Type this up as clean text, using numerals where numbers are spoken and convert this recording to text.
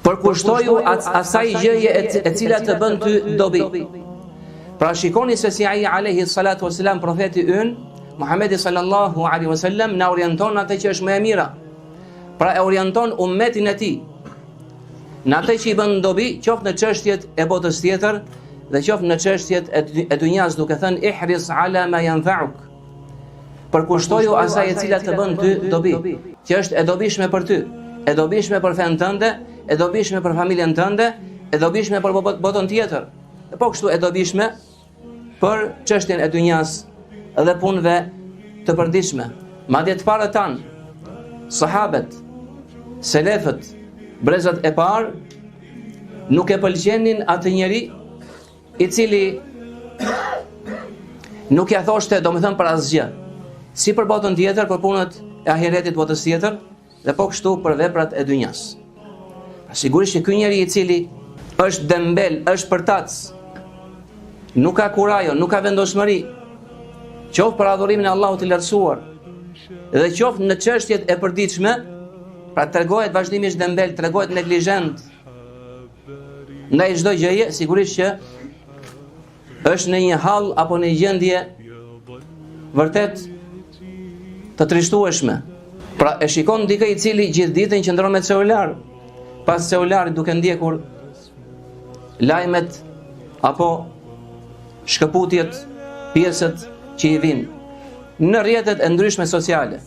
Përkushtoju asaj gjëje e cila të bën ty dobi. Pra shikoni se si ai alayhi salatu wasalam, profeti ynë Muhamedi sallallahu alaihi wasallam, na orienton atë që është më e mira. Pra e orienton ummetin e tij në atë që i bën dobi, qoftë në çështjet e botës tjetër dhe qoftë në çështjet e dunjas, duke thënë ihris ala ma yanfa'uk. Përkushtoju asaj e cila të bën ty dobi, që është e dobishme për ty, e dobishme për fen tënde, e dobishme për familjen tënde, e dobishme për botën tjetër, e po kështu e dobishme për çështjen e dunjas dhe punëve të përditshme. Madje të parët tanë, sahabët, selefët, brezat e parë, nuk e pëlqenin atë njeri i cili nuk ja thoshte domethënë për asgjë, si për botën tjetër, për punët e ahiretit botës tjetër, dhe po kështu për veprat e dunjas. Sigurisht që ky njeri i cili është dembel, është përtac, nuk ka kurajo, nuk ka vendosmëri, qoftë për adhurimin e Allahut të lartësuar, dhe qoftë në çështjet e përditshme, pra tregohet vazhdimisht dembel, tregohet neglizhent ndaj çdo gjëje, sigurisht që është në një hall apo në një gjendje vërtet të trishtueshme. Pra e shikon dikë i cili gjithë ditën qëndron me celular, pas celularit duke ndjekur lajmet apo shkëputjet, pjesët që i vinë në rrjetet e ndryshme sociale.